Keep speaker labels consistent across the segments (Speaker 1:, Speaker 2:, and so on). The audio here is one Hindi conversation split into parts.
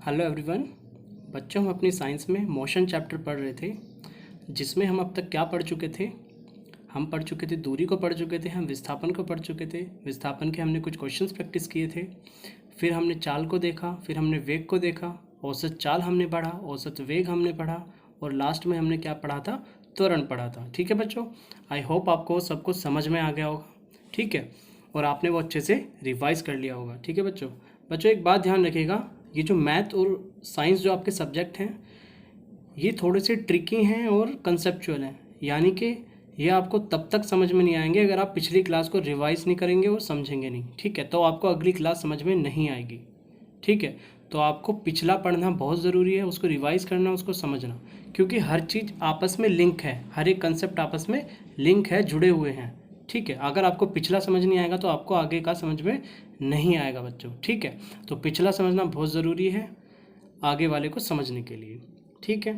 Speaker 1: Hello everyone. बच्चों, हम अपनी साइंस में मोशन चैप्टर पढ़ रहे थे, जिसमें हम अब तक क्या पढ़ चुके थे। हम पढ़ चुके थे दूरी को पढ़ चुके थे, हम विस्थापन को पढ़ चुके थे। विस्थापन के हमने कुछ क्वेश्चंस प्रैक्टिस किए थे। फिर हमने चाल को देखा, फिर हमने वेग को देखा, औसत चाल हमने पढ़ा, औसत वेग हमने पढ़ा, और लास्ट में हमने क्या पढ़ा था, त्वरण पढ़ा था। ठीक है बच्चों, आई होप आपको सब कुछ समझ में आ गया होगा। ठीक है, और आपने वो अच्छे से रिवाइज कर लिया होगा। ठीक है बच्चों। बच्चों एक बात ध्यान रखिएगा, ये जो मैथ और साइंस जो आपके सब्जेक्ट हैं, ये थोड़े से ट्रिकी हैं और कंसेप्चुअल हैं। यानी कि ये आपको तब तक समझ में नहीं आएंगे अगर आप पिछली क्लास को रिवाइज नहीं करेंगे और समझेंगे नहीं। ठीक है, तो आपको अगली क्लास समझ में नहीं आएगी। ठीक है, तो आपको पिछला पढ़ना बहुत ज़रूरी है, उसको रिवाइज करना, उसको समझना, क्योंकि हर चीज़ आपस में लिंक है, हर एक कंसेप्ट आपस में लिंक है, जुड़े हुए हैं। ठीक है, अगर आपको पिछला समझ नहीं आएगा तो आपको आगे का समझ में नहीं आएगा बच्चों। ठीक है, तो पिछला समझना बहुत ज़रूरी है आगे वाले को समझने के लिए। ठीक है,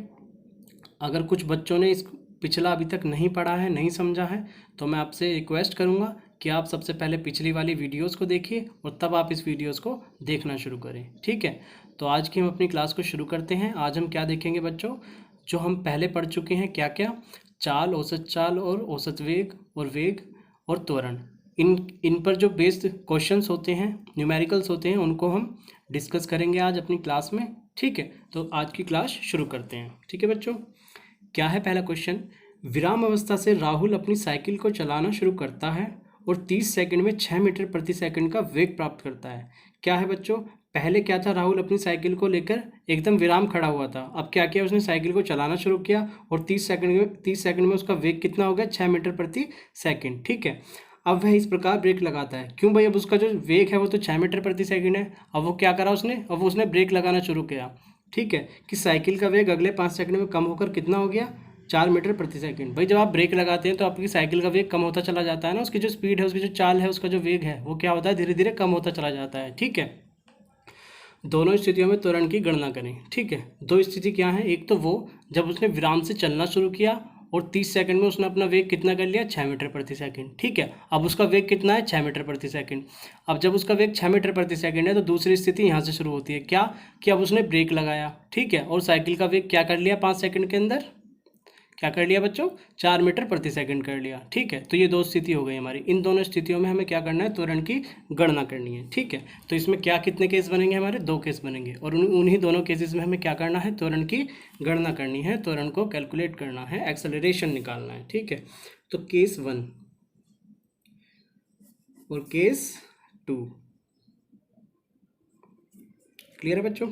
Speaker 1: अगर कुछ बच्चों ने इस पिछला अभी तक नहीं पढ़ा है, नहीं समझा है, तो मैं आपसे रिक्वेस्ट करूंगा कि आप सबसे पहले पिछली वाली वीडियोस को देखिए और तब आप इस वीडियोस को देखना शुरू करें। ठीक है, तो आज की हम अपनी क्लास को शुरू करते हैं। आज हम क्या देखेंगे बच्चों, जो हम पहले पढ़ चुके हैं, क्या क्या, चाल, औसत चाल और औसत वेग और त्वरण। इन पर जो बेस्ड क्वेश्चंस होते हैं, न्यूमेरिकल्स होते हैं, उनको हम डिस्कस करेंगे आज अपनी क्लास में। ठीक है, तो आज की क्लास शुरू करते हैं। ठीक है बच्चों, क्या है पहला क्वेश्चन। विराम अवस्था से राहुल अपनी साइकिल को चलाना शुरू करता है और 30 सेकंड में 6 मीटर प्रति सेकंड का वेग प्राप्त करता है। क्या है बच्चों, पहले क्या था, राहुल अपनी साइकिल को लेकर एकदम विराम खड़ा हुआ था। अब क्या किया उसने, साइकिल को चलाना शुरू किया और 30 सेकंड में उसका वेग कितना हो गया, 6 मीटर प्रति सेकंड। ठीक है, अब वह इस प्रकार ब्रेक लगाता है। क्यों भाई, अब उसका जो वेग है वो तो 6 मीटर प्रति सेकंड है। अब वो क्या करा उसने, अब उसने ब्रेक लगाना शुरू किया। ठीक है, कि साइकिल का वेग अगले 5 सेकंड में कम होकर कितना हो गया, 4 मीटर प्रति सेकंड। भाई जब आप ब्रेक लगाते हैं तो आपकी साइकिल का वेग कम होता चला जाता है ना, उसकी जो स्पीड है, उसकी जो चाल है, उसका जो वेग है वो क्या होता है, धीरे धीरे कम होता चला जाता है। ठीक है, दोनों स्थितियों में त्वरण की गणना करें। ठीक है, दो स्थिति क्या है, एक तो वो जब उसने विराम से चलना शुरू किया और 30 सेकंड में उसने अपना वेग कितना कर लिया, 6 मीटर प्रति सेकंड। ठीक है, अब उसका वेग कितना है, 6 मीटर प्रति सेकंड। अब जब उसका वेग 6 मीटर प्रति सेकंड है तो दूसरी स्थिति यहाँ से शुरू होती है, क्या कि अब उसने ब्रेक लगाया। ठीक है, और साइकिल का वेग क्या कर लिया, 5 सेकंड के अंदर क्या कर लिया बच्चों, 4 मीटर प्रति सेकंड कर लिया। ठीक है, तो ये दो स्थिति हो गई हमारी। इन दोनों स्थितियों में हमें क्या करना है, त्वरण की गणना करनी है। ठीक है, तो इसमें क्या कितने केस बनेंगे हमारे, 2 केस बनेंगे, और उन्हीं दोनों केसेस में हमें क्या करना है, त्वरण की गणना करनी है, त्वरण को कैलकुलेट करना है, एक्सेलरेशन निकालना है। ठीक है, तो केस 1 और केस 2 क्लियर है बच्चों।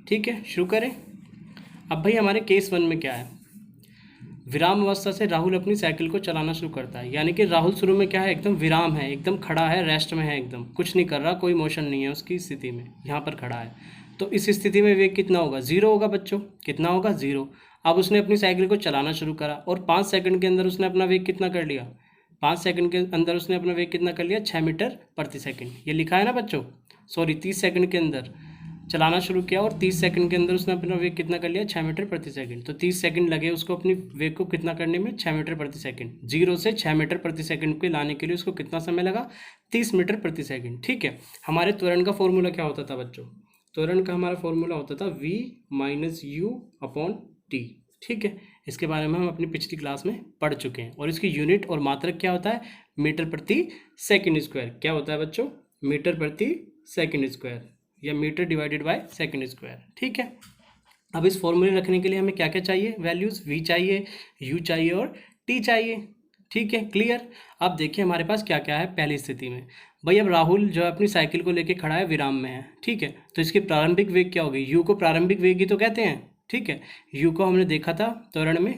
Speaker 1: ठीक है, शुरू करें। अब भाई हमारे केस 1 में क्या है, विराम अवस्था से राहुल अपनी साइकिल को चलाना शुरू करता है। यानी कि राहुल शुरू में क्या है, एकदम विराम है, एकदम खड़ा है, रेस्ट में है, एकदम कुछ नहीं कर रहा, कोई मोशन नहीं है उसकी स्थिति में, यहाँ पर खड़ा है। तो इस स्थिति में वेग कितना होगा, 0 होगा बच्चों। कितना होगा, 0। अब उसने अपनी साइकिल को चलाना शुरू करा और 5 सेकंड के अंदर उसने अपना वेग कितना कर लिया, 5 सेकंड के अंदर उसने अपना वेग कितना कर लिया, 6 मीटर प्रति सेकंड। ये लिखा है ना बच्चों, सॉरी 30 सेकंड के अंदर चलाना शुरू किया और 30 सेकंड के अंदर उसने अपना वेग कितना कर लिया, 6 मीटर प्रति सेकंड। तो 30 सेकंड लगे उसको अपनी वेग को कितना करने में, 6 मीटर प्रति सेकंड। 0 से 6 मीटर प्रति सेकंड के लाने के लिए उसको कितना समय लगा, 30 मीटर प्रति सेकंड। ठीक है, हमारे त्वरण का फॉर्मूला क्या होता था बच्चों, त्वरण का हमारा फॉर्मूला होता था v minus you upon T. ठीक है, इसके बारे में हम अपनी पिछली क्लास में पढ़ चुके हैं, और इसकी यूनिट और मात्रक क्या होता है, मीटर प्रति सेकंड स्क्वायर। क्या होता है बच्चों, मीटर प्रति सेकंड स्क्वायर, या metre divided by second square. ठीक है, अब इस फॉर्मूले रखने के लिए हमें क्या क्या चाहिए, वैल्यूज, v चाहिए, u चाहिए और t चाहिए। ठीक है, क्लियर। अब देखिए हमारे पास क्या क्या है पहली स्थिति में। भाई अब राहुल जो है अपनी साइकिल को लेके खड़ा है, विराम में है। ठीक है, तो इसकी प्रारंभिक वेग क्या होगी, u को प्रारंभिक वेग ही तो कहते हैं। ठीक है, u को हमने देखा था त्वरण में,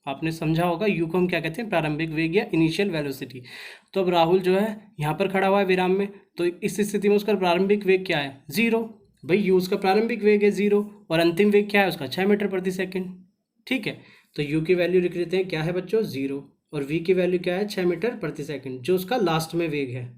Speaker 1: आपने समझा होगा, यू को हम क्या कहते हैं, प्रारंभिक वेग या इनिशियल वेलोसिटी। तो अब राहुल जो है यहाँ पर खड़ा हुआ है विराम में, तो इस स्थिति में उसका प्रारंभिक वेग क्या है, 0। भाई यू उसका प्रारंभिक वेग है 0 और अंतिम वेग क्या है उसका, 6 मीटर प्रति सेकंड। ठीक है, तो यू की वैल्यू लिख लेते हैं, क्या है बच्चों, 0, और वी की वैल्यू क्या है, 6 मीटर प्रति सेकंड, जो उसका लास्ट में वेग है।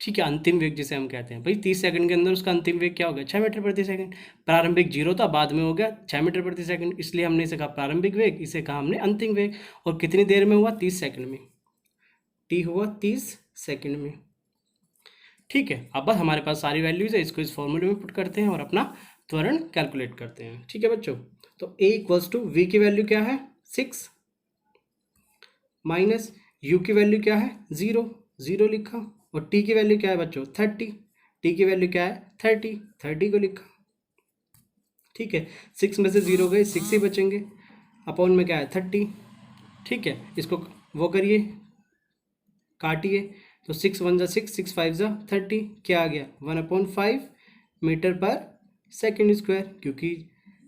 Speaker 1: ठीक है, अंतिम वेग जिसे हम कहते हैं। भाई 30 सेकंड के अंदर उसका अंतिम वेग क्या हो गया, 6 मीटर प्रति सेकंड। प्रारंभिक 0 था, बाद में हो गया 6 मीटर प्रति सेकंड, इसलिए हमने इसे कहा प्रारंभिक वेग, इसे कहा हमने अंतिम वेग। और कितनी देर में हुआ, 30 सेकंड में। टी हुआ 30 सेकंड में। ठीक है, अब बस हमारे पास सारी वैल्यूज़ है, इसको इस फॉर्मूले में पुट करते हैं और अपना त्वरण कैलकुलेट करते हैं। ठीक है बच्चों, तो A इक्वल्स टू V की वैल्यू क्या है 6 माइनस U की वैल्यू क्या है 0, 0 लिखा, और T की वैल्यू क्या है बच्चों 30, T की वैल्यू क्या है 30, 30 को लिखा। ठीक है, 6 में से 0 गए 6 ही बचेंगे, अपॉन में क्या है 30। ठीक है, इसको वो करिए, काटिए, तो 6 1 जा 6, 6 5 जा 30, क्या आ गया 1/5 मीटर पर सेकेंड स्क्वायर, क्योंकि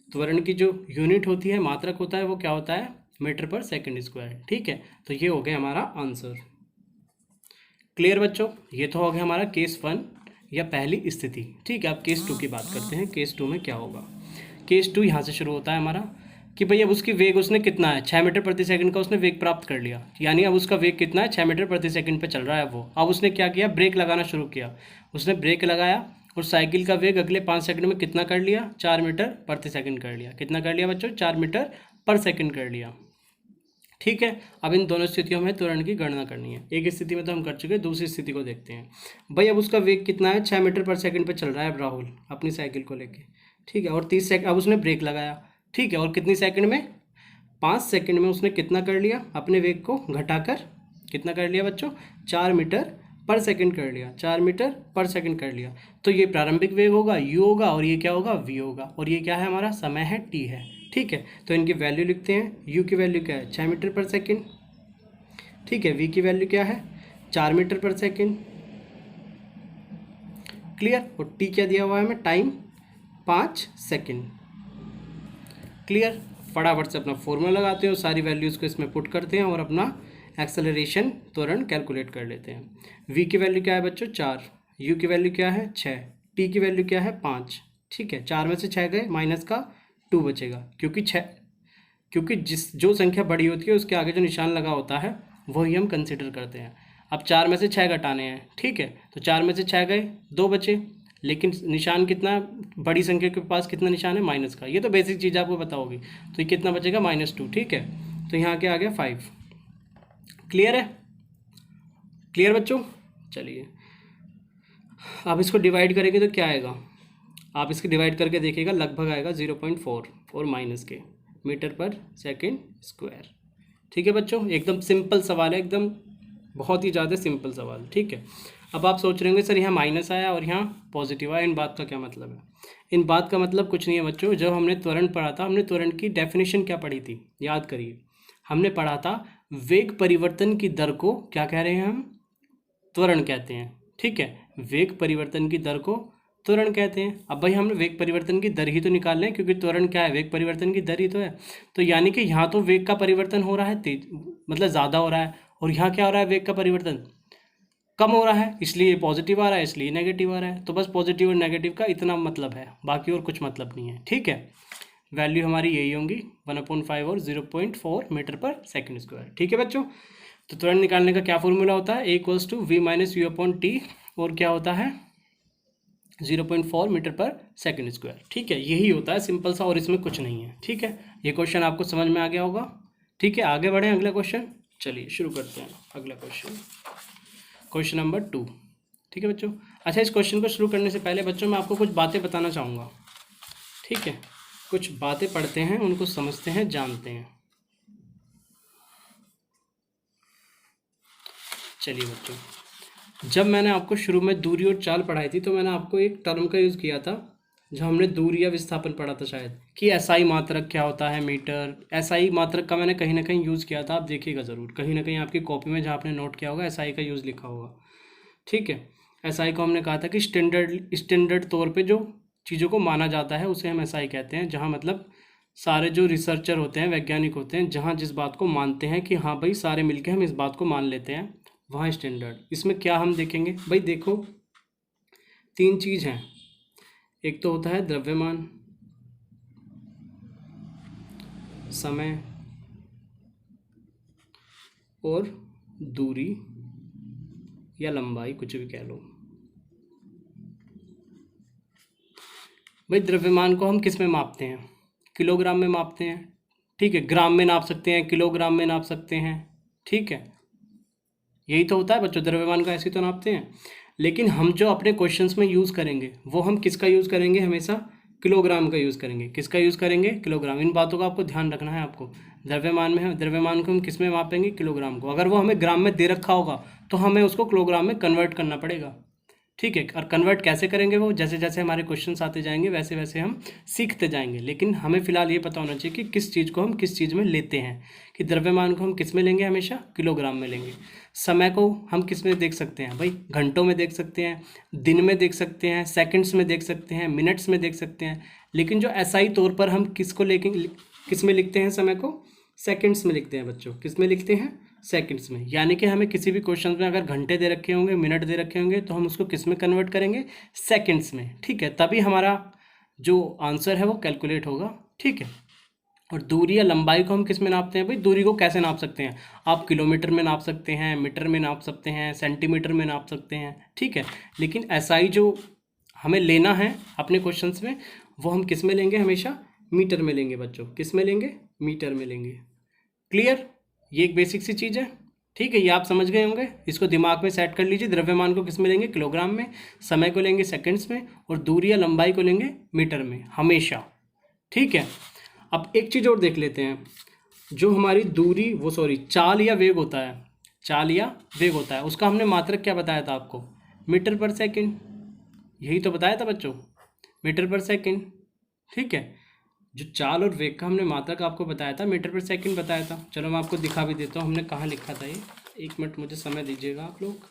Speaker 1: त्वरण की जो यूनिट होती है, मात्रक होता है, वो क्या होता है मीटर पर सेकेंड स्क्वायर। ठीक है, तो ये हो गया हमारा आंसर। क्लियर बच्चों, ये तो हो गया हमारा केस 1 या पहली स्थिति। ठीक है, अब केस 2 की बात करते हैं। केस 2 में क्या होगा। केस 2 यहाँ से शुरू होता है हमारा कि भाई अब उसकी वेग उसने कितना है 6 मीटर प्रति सेकंड का उसने वेग प्राप्त कर लिया, यानी अब उसका वेग कितना है 6 मीटर प्रति सेकंड पे चल रहा है वो। अब उसने क्या किया, ब्रेक लगाना शुरू किया, उसने ब्रेक लगाया और साइकिल का वेग अगले 5 सेकंड में कितना कर लिया 4 मीटर प्रति सेकंड कर लिया। कितना कर लिया बच्चों 4 मीटर पर सेकंड कर लिया। ठीक है, अब इन दोनों स्थितियों में त्वरण की गणना करनी है। एक स्थिति में तो हम कर चुके हैं, दूसरी स्थिति को देखते हैं। भाई अब उसका वेग कितना है 6 मीटर पर सेकंड पे चल रहा है अब राहुल अपनी साइकिल को लेके। ठीक है, और 30 सेकंड अब उसने ब्रेक लगाया। ठीक है, और कितनी सेकंड में 5 सेकंड में उसने कितना कर लिया, अपने वेग को घटाकर कितना कर लिया बच्चों 4 मीटर पर सेकंड कर लिया, 4 मीटर पर सेकंड कर लिया। तो ये प्रारंभिक वेग होगा u होगा, और ये क्या होगा v होगा, और ये क्या है हमारा समय है t है। ठीक है, तो इनकी वैल्यू लिखते हैं। u की वैल्यू क्या है 6 मीटर पर सेकंड। ठीक है, v की वैल्यू क्या है 4 मीटर पर सेकंड। क्लियर, और t क्या दिया हुआ है हमें टाइम 5 सेकंड। क्लियर, फटाफट से अपना फॉर्मूला लगाते हैं और सारी वैल्यूज़ को इसमें पुट करते हैं और अपना एक्सेलरेशन त्वरण कैलकुलेट कर लेते हैं। v की वैल्यू क्या है बच्चों 4, u की वैल्यू क्या है 6, t की वैल्यू क्या है 5। ठीक है, 4 में से 6 गए, माइनस का 2 बचेगा, क्योंकि जो संख्या बड़ी होती है उसके आगे जो निशान लगा होता है वही हम कंसिडर करते हैं। अब 4 में से 6 घटाने हैं। ठीक है, तो 4 में से 6 गए 2 बचे, लेकिन निशान कितना, बड़ी संख्या के पास कितना निशान है माइनस का। ये तो बेसिक चीज़ आपको पता होगी। तो ये कितना बचेगा -2। ठीक है, तो यहाँ क्या आ गया 5। क्लियर है, क्लियर बच्चों। चलिए अब इसको डिवाइड करेंगे तो क्या आएगा, आप इसको डिवाइड करके देखिएगा, लगभग आएगा 0.4 और माइनस के मीटर पर सेकेंड स्क्वायर। ठीक है बच्चों, एकदम सिंपल सवाल है, एकदम बहुत ही ज़्यादा सिंपल सवाल। ठीक है, अब आप सोच रहे होंगे सर यहाँ माइनस आया और यहाँ पॉजिटिव आया, इन बात का क्या मतलब है। इन बात का मतलब कुछ नहीं है बच्चों। जब हमने त्वरण पढ़ा था, हमने त्वरण की डेफिनेशन क्या पढ़ी थी याद करिए। हमने पढ़ा था वेग परिवर्तन की दर को क्या कह रहे हैं हम, त्वरण कहते हैं। ठीक है, वेग परिवर्तन की दर को त्वरण कहते हैं। अब भाई हमने वेग परिवर्तन की दर ही तो निकाल रहे हैं, क्योंकि त्वरण क्या है वेग परिवर्तन की दर ही तो है। तो यानी कि यहाँ तो वेग का परिवर्तन हो रहा है तेज, मतलब ज़्यादा हो रहा है, और यहाँ क्या हो रहा है वेग का परिवर्तन कम हो रहा है, इसलिए पॉजिटिव आ रहा है, इसलिए नेगेटिव आ रहा है। तो बस पॉजिटिव और नेगेटिव का इतना मतलब है, बाकी और कुछ मतलब नहीं है। ठीक है, वैल्यू हमारी यही होंगी 1/5 और 0.4 मीटर पर सेकंड स्क्वायर। ठीक है बच्चों, तो त्वरण निकालने का क्या फॉर्मूला होता है, A = V - U/T, और क्या होता है 0.4 मीटर पर सेकंड स्क्वायर। ठीक है, यही होता है सिंपल सा, और इसमें कुछ नहीं है। ठीक है, ये क्वेश्चन आपको समझ में आ गया होगा। ठीक है, आगे बढ़ें अगला क्वेश्चन। चलिए शुरू करते हैं अगला क्वेश्चन, क्वेश्चन नंबर 2। ठीक है बच्चों, अच्छा इस क्वेश्चन को शुरू करने से पहले बच्चों मैं आपको कुछ बातें बताना चाहूँगा। ठीक है, कुछ बातें पढ़ते हैं, उनको समझते हैं, जानते हैं। चलिए बच्चों, जब मैंने आपको शुरू में दूरी और चाल पढ़ाई थी, तो मैंने आपको एक टर्म का यूज़ किया था, जो हमने दूरी या विस्थापन पढ़ा था शायद, कि एसआई मात्रक क्या होता है मीटर। एसआई मात्रक का मैंने कहीं ना कहीं यूज़ किया था, आप देखिएगा ज़रूर, कहीं ना कहीं आपकी कॉपी में जहाँ आपने नोट किया होगा एसआई का यूज़ लिखा होगा। ठीक है, एसआई को हमने कहा था कि स्टैंडर्ड तौर पे जो चीज़ों को माना जाता है उसे हम एसआई कहते हैं, जहाँ मतलब सारे जो रिसर्चर होते हैं, वैज्ञानिक होते हैं, जहाँ जिस बात को मानते हैं कि हाँ भाई सारे मिलके हम इस बात को मान लेते हैं, वहाँ स्टैंडर्ड। इसमें क्या हम देखेंगे भाई, देखो 3 चीज़ हैं। एक तो होता है द्रव्यमान, समय और दूरी या लंबाई, कुछ भी कह लो। भाई द्रव्यमान को हम किस में मापते हैं, किलोग्राम में मापते हैं। ठीक है, ग्राम में नाप सकते हैं, किलोग्राम में नाप सकते हैं। ठीक है, यही तो होता है बच्चों, द्रव्यमान का ऐसे तो नापते हैं। लेकिन हम जो अपने क्वेश्चंस में यूज़ करेंगे वो हम किसका यूज़ करेंगे, हमेशा किलोग्राम का यूज़ करेंगे। किसका यूज़ करेंगे, किलोग्राम। इन बातों का आपको ध्यान रखना है। आपको द्रव्यमान में है, द्रव्यमान को हम किस में मापेंगे, किलोग्राम को। अगर वो हमें ग्राम में दे रखा होगा तो हमें उसको किलोग्राम में कन्वर्ट करना पड़ेगा, ठीक है। और कन्वर्ट कैसे करेंगे, वो जैसे जैसे हमारे क्वेश्चंस आते जाएंगे वैसे वैसे हम सीखते जाएंगे। लेकिन हमें फिलहाल ये पता होना चाहिए कि किस चीज़ को हम किस चीज़ में लेते हैं, कि द्रव्यमान को हम किस में लेंगे, हमेशा किलोग्राम में लेंगे। समय को हम किस में देख सकते हैं भाई, घंटों में देख सकते हैं, दिन में देख सकते हैं, सेकंड्स में देख सकते हैं, मिनट्स में देख सकते हैं। लेकिन जो एसआई तौर पर हम किसको लेके किस में लिखते हैं, समय को सेकंड्स में लिखते हैं बच्चों। किस में लिखते हैं, सेकंड्स में। यानी कि हमें किसी भी क्वेश्चन में अगर घंटे दे रखे होंगे, मिनट दे रखे होंगे, तो हम उसको किस में कन्वर्ट करेंगे, सेकंड्स में, ठीक है। तभी हमारा जो आंसर है वो कैलकुलेट होगा, ठीक है। और दूरी या लंबाई को हम किस में नापते हैं भाई, दूरी को कैसे नाप सकते हैं, आप किलोमीटर में नाप सकते हैं, मीटर में नाप सकते हैं, सेंटीमीटर में नाप सकते हैं, ठीक है। लेकिन एसआई जो हमें लेना है अपने क्वेश्चंस में, वो हम किस में लेंगे, हमेशा मीटर में लेंगे बच्चों। किस में लेंगे, मीटर में लेंगे। क्लियर, ये एक बेसिक सी चीज़ है, ठीक है। ये आप समझ गए होंगे, इसको दिमाग में सेट कर लीजिए। द्रव्यमान को किस में लेंगे, किलोग्राम में, समय को लेंगे सेकंड्स में, और दूरी या लंबाई को लेंगे मीटर में हमेशा, ठीक है। अब एक चीज़ और देख लेते हैं, जो हमारी दूरी चाल या वेग होता है, चाल या वेग होता है, उसका हमने मात्रक क्या बताया था आपको, मीटर पर सेकेंड। यही तो बताया था बच्चों, मीटर पर सेकेंड, ठीक है। जो चाल और वेग का हमने मात्रक आपको बताया था, मीटर पर सेकंड बताया था। चलो मैं आपको दिखा भी देता हूँ हमने कहाँ लिखा था ये। एक मिनट मुझे समय दीजिएगा आप लोग।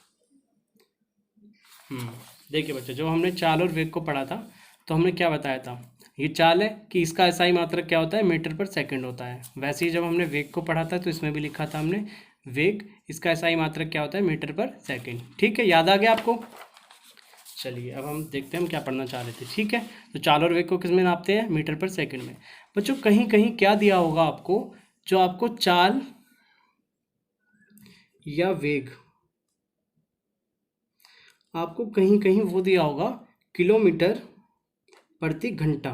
Speaker 1: देखिए बच्चों, जब हमने चाल और वेग को पढ़ा था तो हमने क्या बताया था, ये चाल है कि इसका एसआई मात्रक क्या होता है, मीटर पर सेकंड होता है। वैसे ही जब हमने वेग को पढ़ा था तो इसमें भी लिखा था हमने, वेग इसका एसआई मात्रक क्या होता है, मीटर पर सेकंड, ठीक है। याद आ गया आपको। चलिए अब हम देखते हैं हम क्या पढ़ना चाह रहे थे, ठीक है। तो चाल और वेग को किस में नापते हैं, मीटर पर सेकंड में। बच्चों कहीं कहीं क्या दिया होगा आपको, जो आपको चाल या वेग आपको कहीं कहीं वो दिया होगा किलोमीटर प्रति घंटा,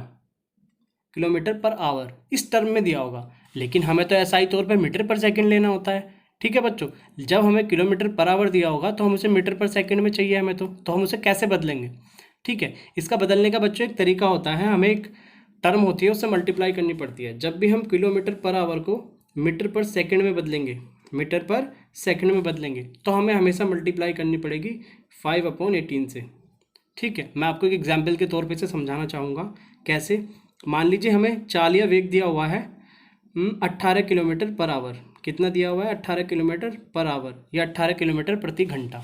Speaker 1: किलोमीटर पर आवर, इस टर्म में दिया होगा। लेकिन हमें तो एसआई तौर पर मीटर पर सेकंड लेना होता है, ठीक है बच्चों। जब हमें किलोमीटर पर आवर दिया होगा तो हम उसे मीटर पर सेकंड में चाहिए हमें, तो हम उसे कैसे बदलेंगे, ठीक है। इसका बदलने का बच्चों एक तरीका होता है, हमें एक टर्म होती है उससे मल्टीप्लाई करनी पड़ती है। जब भी हम किलोमीटर पर आवर को मीटर पर सेकंड में बदलेंगे, मीटर पर सेकंड में बदलेंगे, तो हमें हमेशा मल्टीप्लाई करनी पड़ेगी 5/18 से, ठीक है। मैं आपको एक एग्जाम्पल के तौर पे से समझाना चाहूँगा कैसे। मान लीजिए हमें चाल या वेग दिया हुआ है 18 किलोमीटर पर आवर। कितना दिया हुआ है, 18 किलोमीटर पर आवर या 18 किलोमीटर प्रति घंटा।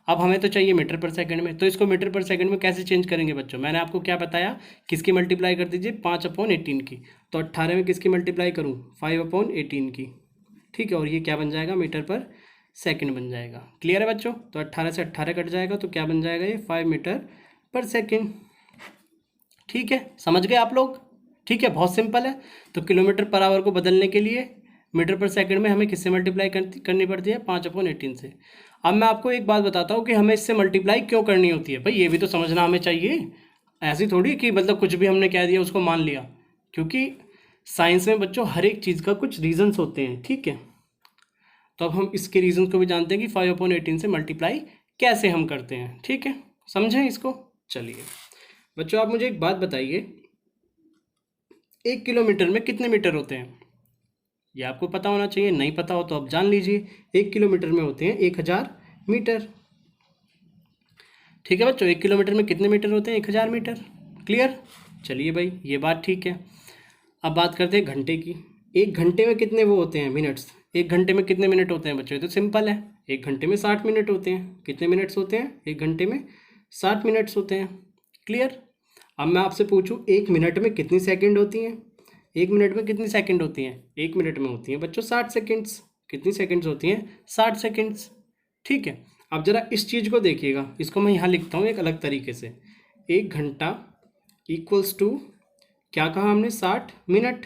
Speaker 1: अब हमें तो चाहिए मीटर पर सेकंड में, तो इसको मीटर पर सेकंड में कैसे चेंज करेंगे बच्चों, मैंने आपको क्या बताया, किसकी मल्टीप्लाई कर दीजिए, 5/18 की। तो 18 में किसकी मल्टीप्लाई करूँ, 5/18 की, ठीक है। और ये क्या बन जाएगा, मीटर पर सेकंड बन जाएगा। क्लियर है बच्चों। तो 18 से 18 कट जाएगा तो क्या बन जाएगा, ये 5 मीटर पर सेकंड, ठीक है। समझ गए आप लोग, ठीक है। बहुत सिंपल है। तो किलोमीटर पर आवर को बदलने के लिए मीटर पर सेकंड में हमें किससे मल्टीप्लाई करनी पड़ती है, 5/18 से। अब मैं आपको एक बात बताता हूँ कि हमें इससे मल्टीप्लाई क्यों करनी होती है भाई, ये भी तो समझना हमें चाहिए। ऐसी थोड़ी कि मतलब कुछ भी हमने कह दिया उसको मान लिया, क्योंकि साइंस में बच्चों हर एक चीज़ का कुछ रीजंस होते हैं, ठीक है। तो अब हम इसके रीजन को भी जानते हैं कि 5/18 से मल्टीप्लाई कैसे हम करते हैं, ठीक है। समझें इसको। चलिए बच्चों आप मुझे एक बात बताइए, 1 किलोमीटर में कितने मीटर होते हैं, ये आपको पता होना चाहिए। नहीं पता हो तो आप जान लीजिए, 1 किलोमीटर में होते हैं 1000 मीटर, ठीक है बच्चों। 1 किलोमीटर में कितने मीटर होते हैं, 1000 मीटर। क्लियर। चलिए भाई ये बात ठीक है। अब बात करते हैं घंटे की। 1 घंटे में कितने वो होते हैं, मिनट्स। 1 घंटे में कितने मिनट होते हैं बच्चों, ये तो सिंपल है। 1 घंटे में 60 मिनट होते हैं। कितने मिनट्स होते हैं, 1 घंटे में 60 मिनट्स होते हैं। क्लियर। अब मैं आपसे पूछूं 1 मिनट में कितनी सेकंड होती हैं, 1 मिनट में कितनी सेकंड होती हैं, 1 मिनट में होती हैं बच्चों 60 सेकंड्स। कितनी सेकंड्स होती हैं, 60 सेकंड्स, ठीक है। अब जरा इस चीज़ को देखिएगा, इसको मैं यहाँ लिखता हूँ एक अलग तरीके से। 1 घंटा इक्वल्स टू क्या कहा हमने, 60 मिनट।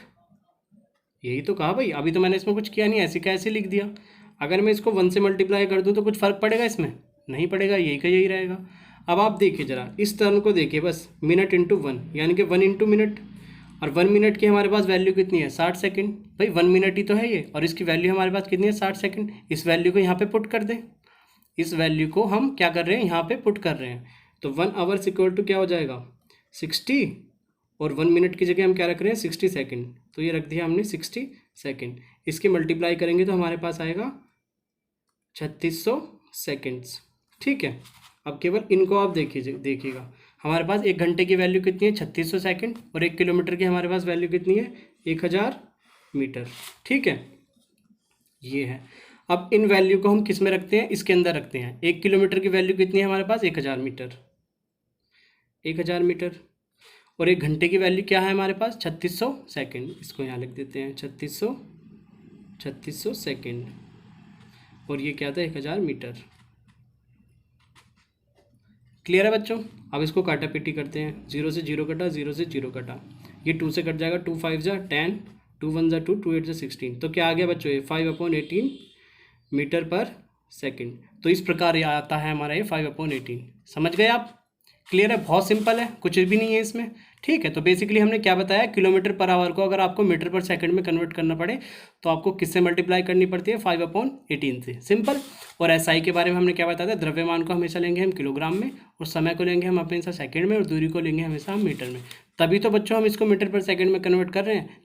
Speaker 1: यही तो कहा भाई, अभी तो मैंने इसमें कुछ किया नहीं, ऐसे का ऐसे लिख दिया। अगर मैं इसको 1 से मल्टीप्लाई कर दूँ तो कुछ फ़र्क पड़ेगा इसमें, नहीं पड़ेगा, यही का यही रहेगा। अब आप देखिए जरा इस टर्म को देखिए, बस मिनट इंटू 1, यानी कि 1 इंटू मिनट। और 1 मिनट की हमारे पास वैल्यू कितनी है, 60 सेकंड। भाई 1 मिनट ही तो है ये, और इसकी वैल्यू हमारे पास कितनी है, 60 सेकंड। इस वैल्यू को यहाँ पे पुट कर दें। इस वैल्यू को हम क्या कर रहे हैं, यहाँ पे पुट कर रहे हैं। तो 1 आवर्स इक्वल टू क्या हो जाएगा 60, और 1 मिनट की जगह हम क्या रख रहे हैं 60 सेकेंड, तो ये रख दिया हमने 60 सेकेंड। इसके मल्टीप्लाई करेंगे तो हमारे पास आएगा 3600 सेकेंड्स। ठीक है, अब केवल इनको आप देखिएगा हमारे पास 1 घंटे की वैल्यू कितनी है 3600 सेकेंड, और 1 किलोमीटर की हमारे पास वैल्यू कितनी है 1000 मीटर। ठीक है, ये है। अब इन वैल्यू को हम किस में रखते हैं, इसके अंदर रखते हैं। 1 किलोमीटर की वैल्यू कितनी है हमारे पास 1000 मीटर, 1000 मीटर, और 1 घंटे की वैल्यू क्या है हमारे पास 3600 सेकेंड। इसको यहाँ लिख देते हैं 3600 सेकेंड, और ये क्या था 1000 मीटर। क्लियर है बच्चों। अब इसको काटा पीटी करते हैं, 0 से 0 कटा, 0 से 0 कटा, ये 2 से कट जाएगा, 2 5 जा 10, 2 1 जा 2, 2 8 जा 16, तो क्या आ गया बच्चों ये 5/18 मीटर पर सेकेंड। तो इस प्रकार ये आता है हमारा ये 5/18। समझ गए आप। क्लियर है, बहुत सिंपल है, कुछ भी नहीं है इसमें। ठीक है, तो बेसिकली हमने क्या बताया, किलोमीटर पर आवर को अगर आपको मीटर पर सेकंड में कन्वर्ट करना पड़े तो आपको किससे मल्टीप्लाई करनी पड़ती है 5/18 से, सिंपल। और एसआई के बारे में हमने क्या बताया था, द्रव्यमान को हमेशा लेंगे हम किलोग्राम में, और समय को लेंगे हम हमेशा सेकंड में, और दूरी को लेंगे हमेशा हम मीटर में। तभी तो बच्चों हम इसको मीटर पर सेकंड में कन्वर्ट कर रहे हैं,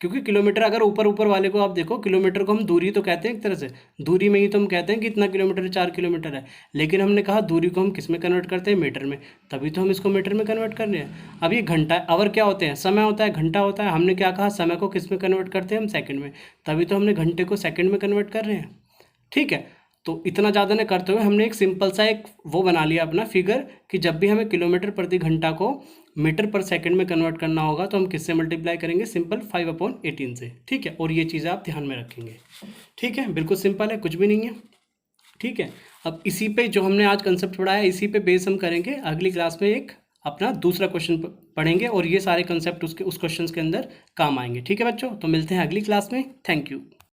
Speaker 1: क्योंकि किलोमीटर अगर ऊपर वाले को आप देखो, किलोमीटर को हम दूरी तो कहते हैं एक तरह से, दूरी में ही तो हम कहते हैं कि इतना किलोमीटर है 4 किलोमीटर है, लेकिन हमने कहा दूरी को हम किस में कन्वर्ट करते हैं मीटर में, तभी तो हम इसको मीटर में कन्वर्ट कर रहे हैं। अब ये घंटा आवर क्या होते हैं, समय होता है, घंटा होता है, हमने क्या कहा समय को किस में कन्वर्ट करते हैं हम सेकंड में, तभी तो हमने घंटे को सेकंड में कन्वर्ट कर रहे हैं। ठीक है, तो इतना ज़्यादा न करते हुए हमने एक सिंपल सा एक वो बना लिया अपना फिगर, कि जब भी हमें किलोमीटर प्रति घंटा को मीटर पर सेकंड में कन्वर्ट करना होगा तो हम किससे मल्टीप्लाई करेंगे, सिंपल 5/18 से। ठीक है, और ये चीज़ें आप ध्यान में रखेंगे। ठीक है, बिल्कुल सिंपल है, कुछ भी नहीं है। ठीक है, अब इसी पे जो हमने आज कंसेप्ट पढ़ाया इसी पे बेस हम करेंगे, अगली क्लास में एक अपना दूसरा क्वेश्चन पढ़ेंगे, और ये सारे कंसेप्ट उस क्वेश्चन के अंदर काम आएंगे। ठीक है बच्चों, तो मिलते हैं अगली क्लास में। Thank you.